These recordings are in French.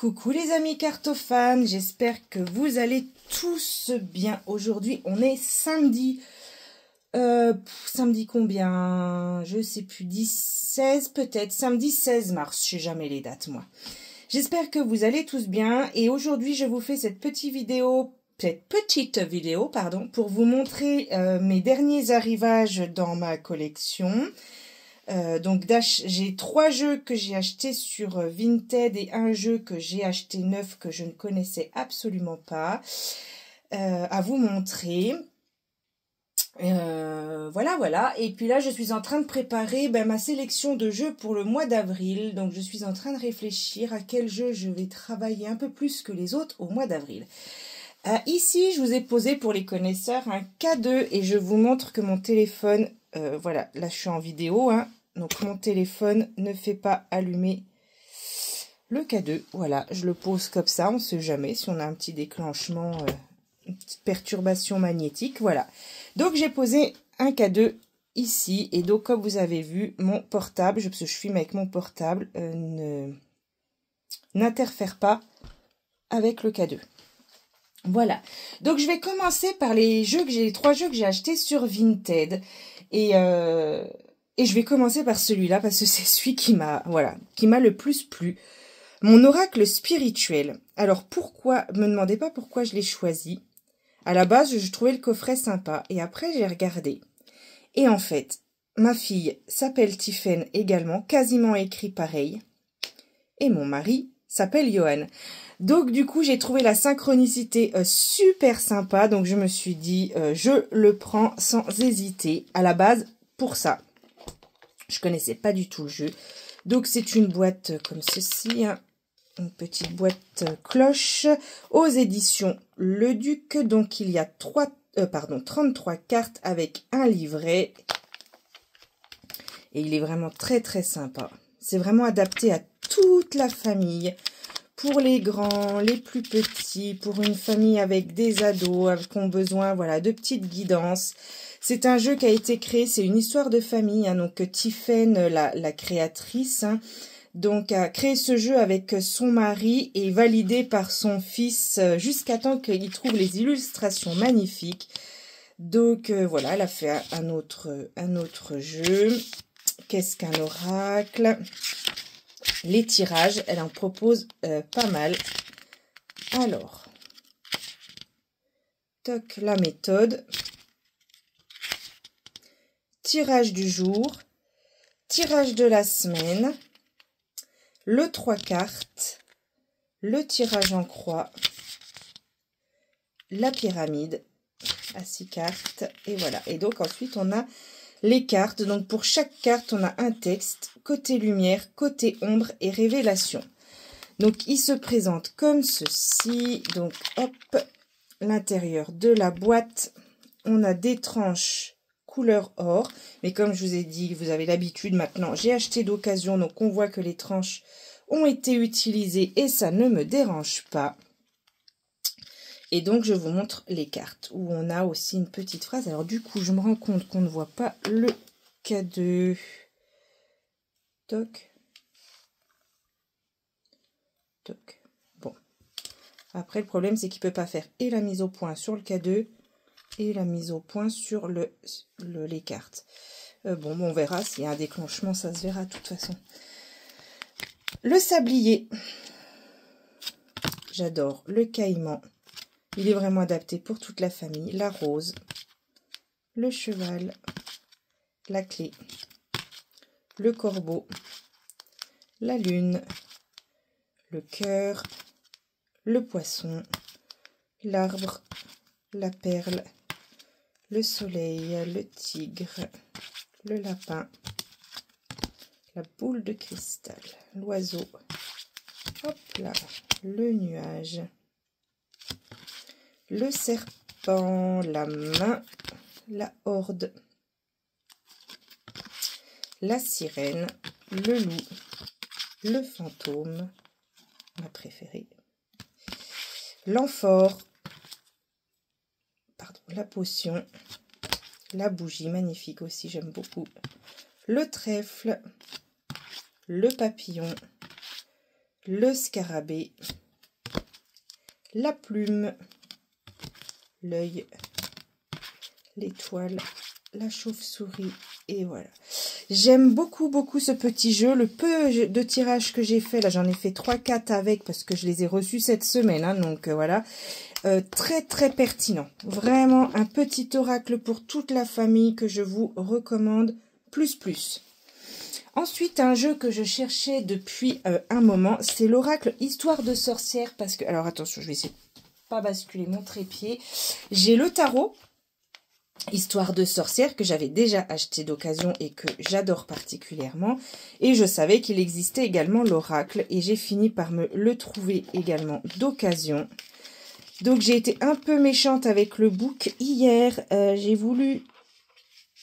Coucou les amis cartophanes, j'espère que vous allez tous bien. Aujourd'hui, on est samedi. Samedi combien? Je sais plus, 16 peut-être. Samedi 16 mars, je sais jamais les dates moi. J'espère que vous allez tous bien. Et aujourd'hui, je vous fais cette petite vidéo, pour vous montrer mes derniers arrivages dans ma collection. Donc j'ai 3 jeux que j'ai achetés sur Vinted et un jeu que j'ai acheté neuf que je ne connaissais absolument pas à vous montrer. Voilà. Et puis là, je suis en train de préparer ma sélection de jeux pour le mois d'avril. Donc je suis en train de réfléchir à quel jeu je vais travailler un peu plus que les autres au mois d'avril. Ici, je vous ai posé pour les connaisseurs un K2 et je vous montre que mon téléphone, voilà, là je suis en vidéo, hein, donc mon téléphone ne fait pas allumer le K2. Voilà, je le pose comme ça, on ne sait jamais si on a un petit déclenchement, une petite perturbation magnétique, voilà. Donc j'ai posé un K2 ici et donc comme vous avez vu, mon portable, parce que je filme avec mon portable, n'interfère pas avec le K2. Voilà, donc je vais commencer par les 3 jeux que j'ai achetés sur Vinted et je vais commencer par celui-là parce que c'est celui qui m'a le plus plu. Mon oracle spirituel. Alors pourquoi, me demandez pas pourquoi je l'ai choisi. À la base, je trouvais le coffret sympa et après j'ai regardé. Et en fait, ma fille s'appelle Tiffen également, quasiment écrit pareil. Et mon mari s'appelle Johan. Donc du coup j'ai trouvé la synchronicité super sympa, donc je me suis dit je le prends sans hésiter à la base pour ça. Je connaissais pas du tout le jeu, donc c'est une boîte comme ceci, hein, une petite boîte cloche aux éditions Le Duc. Donc il y a 33 cartes avec un livret et il est vraiment très très sympa. C'est vraiment adapté à toute la famille. Pour les grands, les plus petits, pour une famille avec des ados qui ont besoin de petites guidances. C'est un jeu qui a été créé, c'est une histoire de famille. Hein, donc Tiffen, la créatrice, hein, donc a créé ce jeu avec son mari et validé par son fils jusqu'à temps qu'il trouve les illustrations magnifiques. Donc voilà, elle a fait un autre jeu. Qu'est-ce qu'un oracle ? Les tirages, elle en propose pas mal. Alors, toc, la méthode. Tirage du jour. Tirage de la semaine. Le 3 cartes. Le tirage en croix. La pyramide à 6 cartes. Et voilà. Et donc ensuite, on a les cartes. Donc pour chaque carte, on a un texte. Côté lumière, côté ombre et révélation. Donc il se présente comme ceci. Donc hop, l'intérieur de la boîte, on a des tranches couleur or. Mais comme je vous ai dit, vous avez l'habitude maintenant, j'ai acheté d'occasion. Donc on voit que les tranches ont été utilisées et ça ne me dérange pas. Et donc je vous montre les cartes où on a aussi une petite phrase. Alors du coup, je me rends compte qu'on ne voit pas le K2. Toc. Toc. Bon. Après, le problème, c'est qu'il ne peut pas faire et la mise au point sur le K2 et la mise au point sur les cartes. Bon, on verra. S'il y a un déclenchement, ça se verra de toute façon. Le sablier. J'adore. Le caïman. Il est vraiment adapté pour toute la famille. La rose. Le cheval. La clé. Le corbeau. La lune. Le cœur. Le poisson. L'arbre. La perle. Le soleil. Le tigre. Le lapin. La boule de cristal. L'oiseau. Hop là. Le nuage. Le serpent. La main. La horde. La sirène. Le loup. Le fantôme. Ma préférée. L'amphore. Pardon, la potion. La bougie, magnifique aussi, j'aime beaucoup. Le trèfle. Le papillon. le scarabée, la plume, l'œil, l'étoile, la chauve-souris et voilà. J'aime beaucoup ce petit jeu. Le peu de tirage que j'ai fait, là j'en ai fait 3-4 avec parce que je les ai reçus cette semaine, hein, donc voilà. Très pertinent. Vraiment un petit oracle pour toute la famille que je vous recommande plus. Ensuite, un jeu que je cherchais depuis un moment, c'est l'oracle Histoire de sorcière parce que, alors attention, je vais essayer de pas basculer mon trépied. J'ai le tarot Histoire de sorcière que j'avais déjà acheté d'occasion et que j'adore particulièrement. Et je savais qu'il existait également l'oracle et j'ai fini par me le trouver également d'occasion. Donc j'ai été un peu méchante avec le book hier. J'ai voulu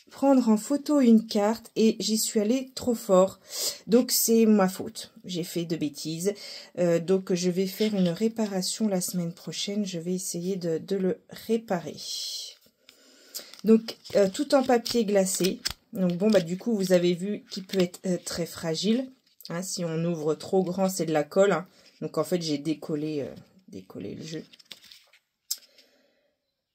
prendre en photo une carte et j'y suis allée trop fort. Donc c'est ma faute. J'ai fait de bêtises. Donc je vais faire une réparation la semaine prochaine. Je vais essayer de le réparer. Donc, tout en papier glacé. Donc, bon, bah, du coup, vous avez vu qu'il peut être très fragile. Hein, si on ouvre trop grand, c'est de la colle. Hein. Donc, en fait, j'ai décollé le jeu.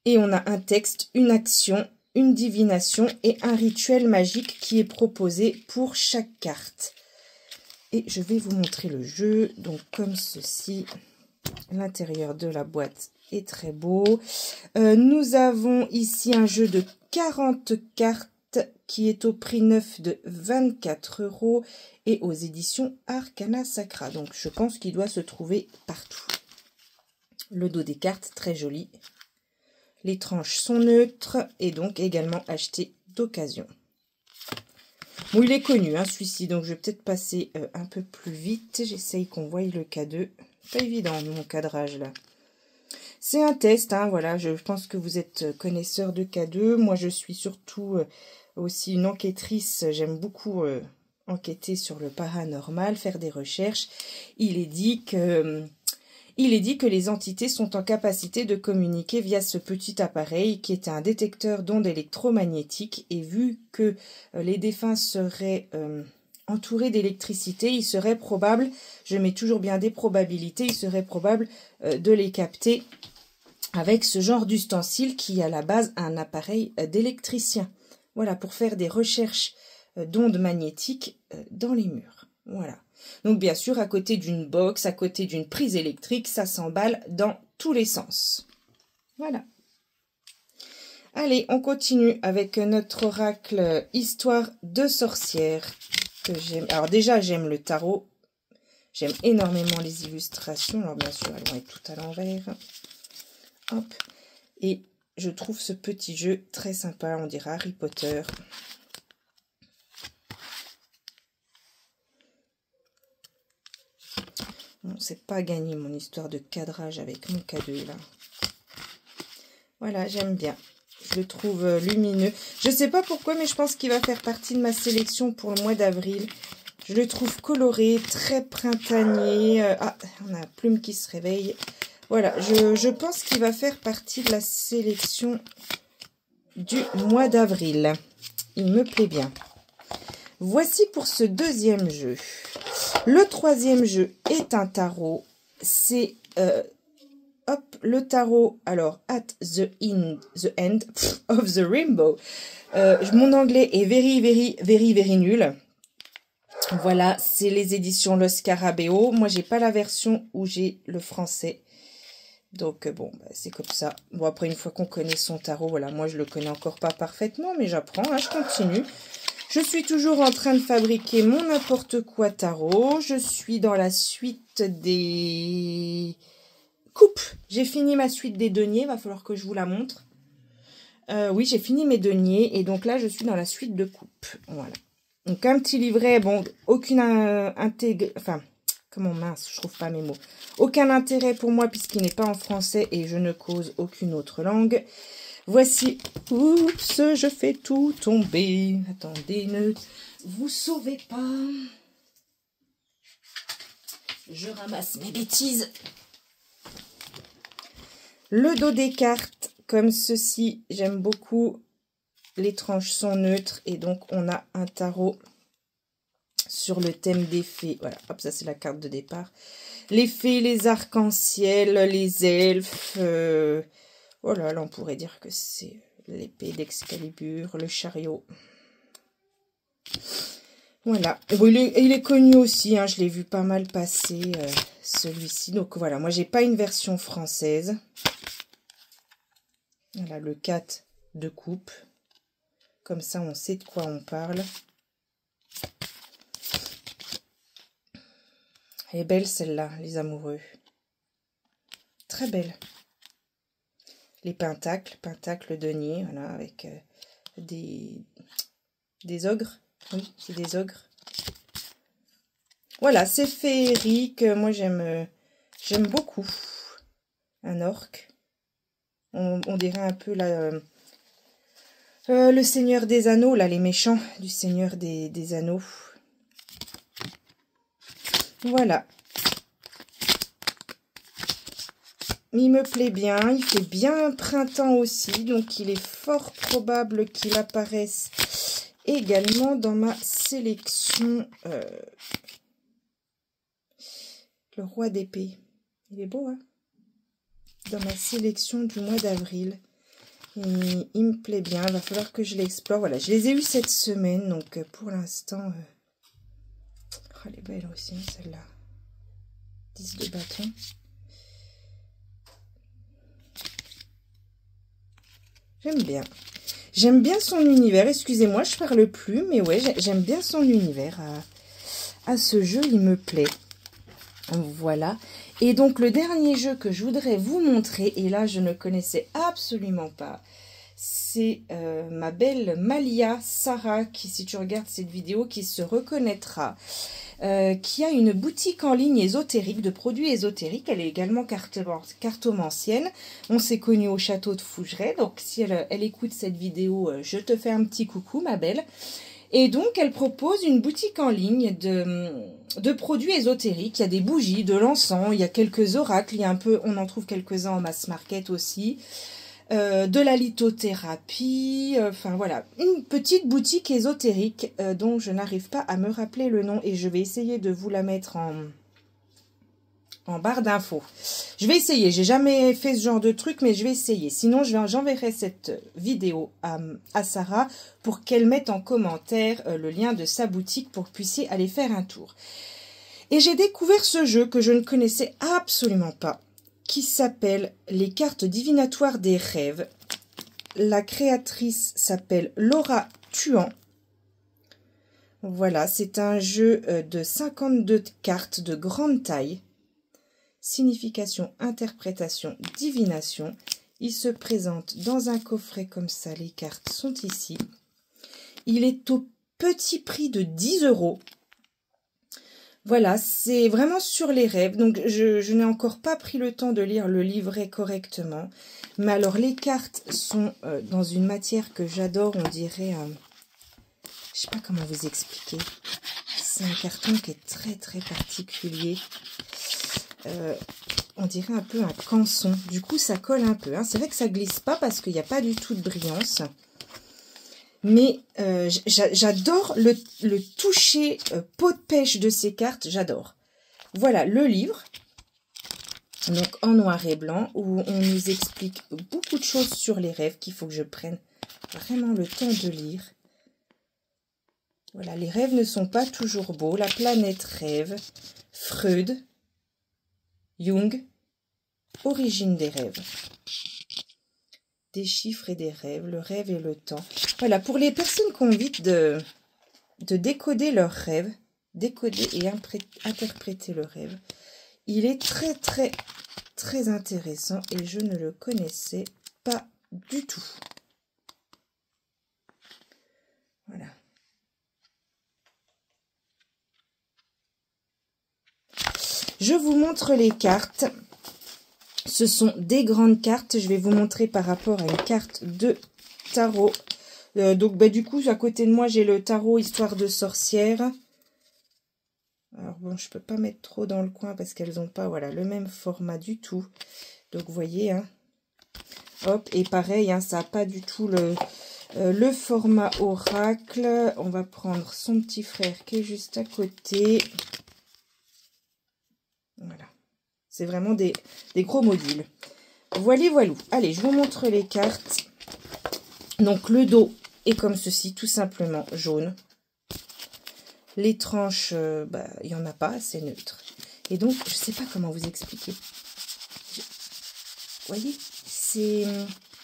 Et on a un texte, une action, une divination et un rituel magique qui est proposé pour chaque carte. Et je vais vous montrer le jeu. Donc, comme ceci, l'intérieur de la boîte est très beau. Nous avons ici un jeu de 40 cartes qui est au prix neuf de 24 € et aux éditions Arcana Sacra. Donc je pense qu'il doit se trouver partout. Le dos des cartes, très joli. Les tranches sont neutres et donc également acheté d'occasion. Bon, il est connu, hein, celui-ci, donc je vais peut-être passer un peu plus vite. J'essaye qu'on voie le K2. Pas évident, mon cadrage, là. C'est un test, hein, voilà, je pense que vous êtes connaisseur de K2. Moi, je suis surtout aussi une enquêtrice. J'aime beaucoup enquêter sur le paranormal, faire des recherches. Il est dit que les entités sont en capacité de communiquer via ce petit appareil qui est un détecteur d'ondes électromagnétiques. Et vu que les défunts seraient entourés d'électricité, il serait probable, je mets toujours bien des probabilités, il serait probable de les capter avec ce genre d'ustensile qui est à la base un appareil d'électricien. Voilà, pour faire des recherches d'ondes magnétiques dans les murs. Voilà. Donc bien sûr, à côté d'une box, à côté d'une prise électrique, ça s'emballe dans tous les sens. Voilà. Allez, on continue avec notre oracle Histoire de sorcière que j'aime. Alors déjà, j'aime le tarot. J'aime énormément les illustrations. Alors bien sûr, elles vont être toutes à l'envers. Hop. Et je trouve ce petit jeu très sympa, on dirait Harry Potter. Bon, c'est pas gagné mon histoire de cadrage avec mon K2 là. Voilà, j'aime bien. Je le trouve lumineux. Je sais pas pourquoi, mais je pense qu'il va faire partie de ma sélection pour le mois d'avril. Je le trouve coloré, très printanier. Ah, on a la plume qui se réveille. Voilà, je pense qu'il va faire partie de la sélection du mois d'avril. Il me plaît bien. Voici pour ce deuxième jeu. Le troisième jeu est un tarot. C'est le tarot, alors, at the end of the rainbow. Mon anglais est very nul. Voilà, c'est les éditions Lo Scarabeo. Moi, j'ai pas la version où j'ai le français. Donc, bon, bah, c'est comme ça. Bon, après, une fois qu'on connaît son tarot, voilà, moi, je le connais encore pas parfaitement, mais j'apprends, hein, je continue. Je suis toujours en train de fabriquer mon n'importe quoi tarot. Je suis dans la suite des coupes. J'ai fini ma suite des deniers, il va falloir que je vous la montre. Oui, j'ai fini mes deniers, et donc là, je suis dans la suite de coupes. Voilà. Donc, un petit livret, bon, aucune enfin... Comment mince, je trouve pas mes mots. Aucun intérêt pour moi puisqu'il n'est pas en français et je ne cause aucune autre langue. Voici. Oups, je fais tout tomber. Attendez, ne vous sauvez pas. Je ramasse mes bêtises. Le dos des cartes, comme ceci, j'aime beaucoup. Les tranches sont neutres et donc on a un tarot sur le thème des fées. Voilà, hop, ça c'est la carte de départ. Les fées, les arcs-en-ciel, les elfes. Oh là, on pourrait dire que c'est l'épée d'Excalibur, le chariot. Voilà, bon, il est connu aussi, hein, je l'ai vu pas mal passer, celui-ci. Donc voilà, moi j'ai pas une version française. Voilà, le 4 de coupe. Comme ça, on sait de quoi on parle. Elle est belle celle-là, les amoureux. Très belle. Les pentacles, denier, voilà, avec des ogres. Oui, c'est des ogres. Voilà, c'est féerique. Moi, j'aime beaucoup. Un orque. On dirait un peu là, le Seigneur des Anneaux, là, les méchants du Seigneur des Anneaux. Voilà. Il me plaît bien. Il fait bien printemps aussi. Donc, il est fort probable qu'il apparaisse également dans ma sélection. Le roi d'épée. Il est beau, hein? Dans ma sélection du mois d'avril. Il me plaît bien. Il va falloir que je l'explore. Voilà, je les ai eus cette semaine. Donc, pour l'instant... Oh, elle est belle aussi, hein, celle-là. 10 de bâton. J'aime bien. J'aime bien son univers. Excusez-moi, je parle plus. Mais ouais, j'aime bien son univers. À ce jeu, il me plaît. Voilà. Et donc, le dernier jeu que je voudrais vous montrer, et là, je ne connaissais absolument pas, c'est ma belle Malia Sarah, qui, si tu regardes cette vidéo, qui se reconnaîtra, qui a une boutique en ligne ésotérique, de produits ésotériques. Elle est également cartomancienne. On s'est connus au château de Fougeray. Donc, si elle écoute cette vidéo, je te fais un petit coucou, ma belle. Et donc, elle propose une boutique en ligne de produits ésotériques. Il y a des bougies, de l'encens, il y a quelques oracles, il y a un peu, on en trouve quelques-uns en mass market aussi. De la lithothérapie, enfin voilà, une petite boutique ésotérique dont je n'arrive pas à me rappeler le nom et je vais essayer de vous la mettre en barre d'infos. Je vais essayer, j'ai jamais fait ce genre de truc, mais je vais essayer. Sinon, j'enverrai cette vidéo à Sarah pour qu'elle mette en commentaire le lien de sa boutique pour que vous puissiez aller faire un tour. Et j'ai découvert ce jeu que je ne connaissais absolument pas, qui s'appelle les cartes divinatoires des rêves. La créatrice s'appelle Laura Tuan. Voilà, c'est un jeu de 52 cartes de grande taille. Signification, interprétation, divination. Il se présente dans un coffret comme ça. Les cartes sont ici. Il est au petit prix de 10 €. Voilà, c'est vraiment sur les rêves. Donc, je n'ai encore pas pris le temps de lire le livret correctement. Mais alors, les cartes sont dans une matière que j'adore. On dirait... je sais pas comment vous expliquer. C'est un carton qui est très, très particulier. On dirait un peu un canson. Du coup, ça colle un peu. Hein. C'est vrai que ça glisse pas parce qu'il n'y a pas du tout de brillance. Mais j'adore le toucher peau de pêche de ces cartes. J'adore. Voilà le livre. Donc en noir et blanc. Où on nous explique beaucoup de choses sur les rêves qu'il faut que je prenne vraiment le temps de lire. Voilà, les rêves ne sont pas toujours beaux. La planète rêve. Freud. Jung, origine des rêves. Des chiffres et des rêves, le rêve et le temps. Voilà, pour les personnes qui ont envie de décoder leurs rêves, décoder et interpréter le rêve, il est très, très, très intéressant et je ne le connaissais pas du tout. Voilà. Je vous montre les cartes. Ce sont des grandes cartes. Je vais vous montrer par rapport à une carte de tarot. Donc, du coup, à côté de moi, j'ai le tarot Histoire de sorcière. Alors, bon, je peux pas mettre trop dans le coin parce qu'elles n'ont pas, voilà, le même format du tout. Donc, vous voyez, hein. Hop, et pareil, hein, ça n'a pas du tout le format oracle. On va prendre son petit frère qui est juste à côté. Voilà. C'est vraiment des gros modules. Voilà, voilà. Allez, je vous montre les cartes. Donc, le dos est comme ceci, tout simplement jaune. Les tranches, il n'y en a pas, c'est neutre. Et donc, je ne sais pas comment vous expliquer. Vous voyez, c'est...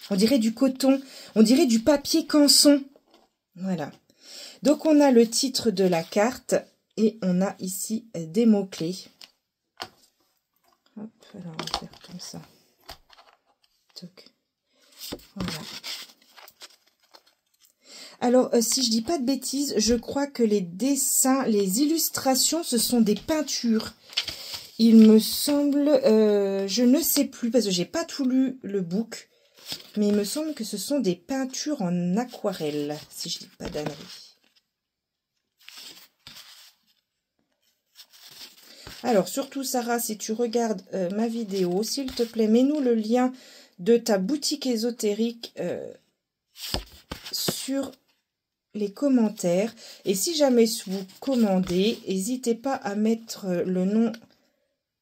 On dirait du coton, on dirait du papier canson. Voilà. Donc, on a le titre de la carte et on a ici des mots-clés. Hop, alors on va faire comme ça. Toc. Voilà. Alors, si je dis pas de bêtises, je crois que les dessins, les illustrations, ce sont des peintures. Il me semble, je ne sais plus, parce que j'ai pas tout lu le book, mais il me semble que ce sont des peintures en aquarelle, si je dis pas d'ânerie. Alors, surtout, Sarah, si tu regardes ma vidéo, s'il te plaît, mets-nous le lien de ta boutique ésotérique sur les commentaires. Et si jamais vous commandez, n'hésitez pas à mettre le nom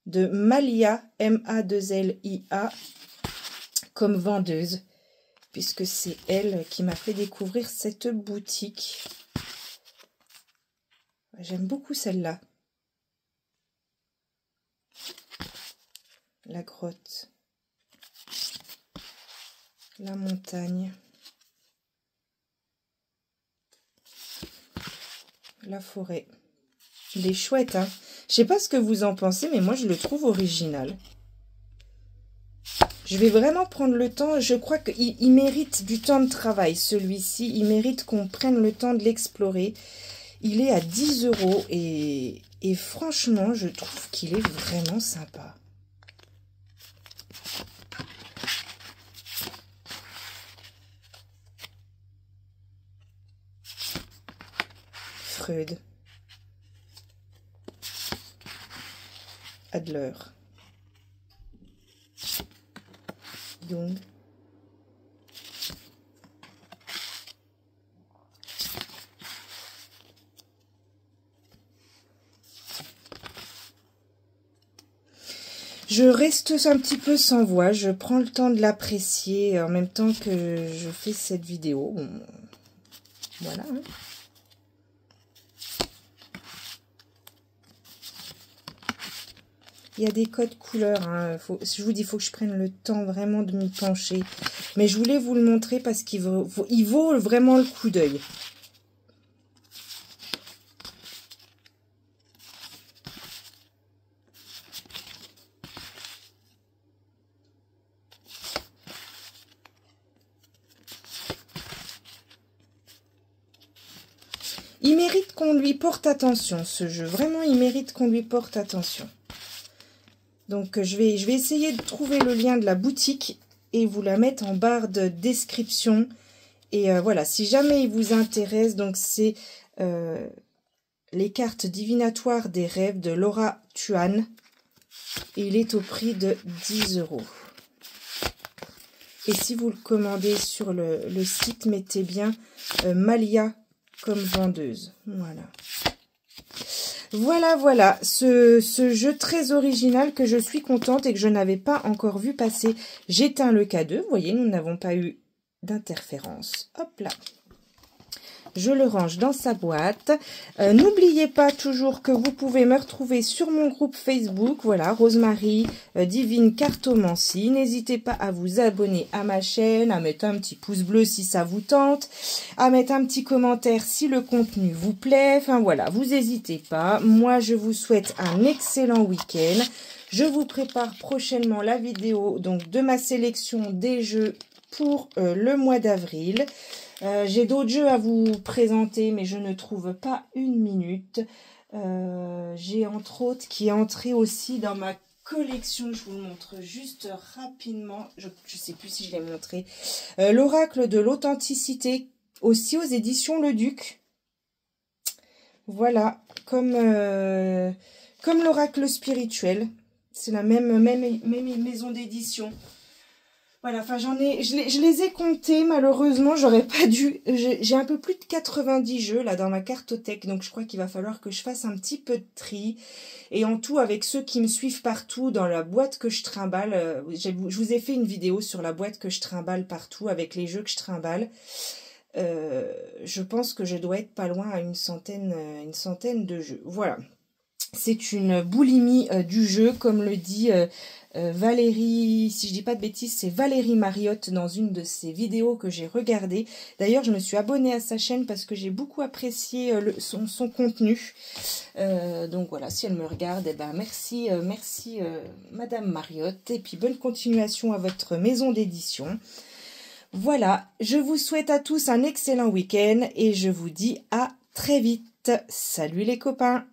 de Malia, M-A-2-L-I-A, comme vendeuse, puisque c'est elle qui m'a fait découvrir cette boutique. J'aime beaucoup celle-là. La grotte, la montagne, la forêt. Il est chouette, hein. Je sais pas ce que vous en pensez, mais moi je le trouve original. Je vais vraiment prendre le temps. Je crois qu'il mérite du temps de travail, celui-ci. Il mérite qu'on prenne le temps de l'explorer. Il est à 10 € et franchement, je trouve qu'il est vraiment sympa. Freud. Adler. Jung. Je reste un petit peu sans voix, je prends le temps de l'apprécier en même temps que je fais cette vidéo. Bon, voilà. Hein. Il y a des codes couleurs, hein. Je vous dis, il faut que je prenne le temps vraiment de m'y pencher. Mais je voulais vous le montrer parce qu'il vaut vraiment le coup d'œil. Il mérite qu'on lui porte attention, ce jeu. Vraiment, il mérite qu'on lui porte attention. Donc, je vais essayer de trouver le lien de la boutique et vous la mettre en barre de description. Et voilà, si jamais il vous intéresse, donc c'est les cartes divinatoires des rêves de Laura Tuan. Et il est au prix de 10 €. Et si vous le commandez sur le site, mettez bien Malia comme vendeuse. Voilà. Voilà, voilà, ce jeu très original que je suis contente et que je n'avais pas encore vu passer. J'éteins le K2, vous voyez, nous n'avons pas eu d'interférence. Hop là. Je le range dans sa boîte. N'oubliez pas toujours que vous pouvez me retrouver sur mon groupe Facebook. Voilà, Rosemary Divine Cartomancie. N'hésitez pas à vous abonner à ma chaîne, à mettre un petit pouce bleu si ça vous tente, à mettre un petit commentaire si le contenu vous plaît. Enfin voilà, vous n'hésitez pas. Moi, je vous souhaite un excellent week-end. Je vous prépare prochainement la vidéo donc de ma sélection des jeux pour le mois d'avril. J'ai d'autres jeux à vous présenter, mais je ne trouve pas une minute. J'ai entre autres qui est entré aussi dans ma collection. Je vous le montre juste rapidement. Je ne sais plus si je l'ai montré. L'oracle de l'authenticité, aussi aux éditions Le Duc. Voilà, comme l'oracle spirituel. C'est la même maison d'édition. Voilà, enfin je les ai comptés, malheureusement, j'aurais pas dû. J'ai un peu plus de 90 jeux là dans ma cartothèque, donc je crois qu'il va falloir que je fasse un petit peu de tri. Et en tout, avec ceux qui me suivent partout dans la boîte que je trimballe, je vous ai fait une vidéo sur la boîte que je trimballe partout avec les jeux que je trimballe. Je pense que je dois être pas loin à une centaine de jeux. Voilà. C'est une boulimie du jeu, comme le dit Valérie, si je dis pas de bêtises, c'est Valérie Mariotte dans une de ses vidéos que j'ai regardées. D'ailleurs, je me suis abonnée à sa chaîne parce que j'ai beaucoup apprécié son contenu. Donc voilà, si elle me regarde, eh ben merci, Madame Mariotte. Et puis bonne continuation à votre maison d'édition. Voilà, je vous souhaite à tous un excellent week-end et je vous dis à très vite. Salut les copains!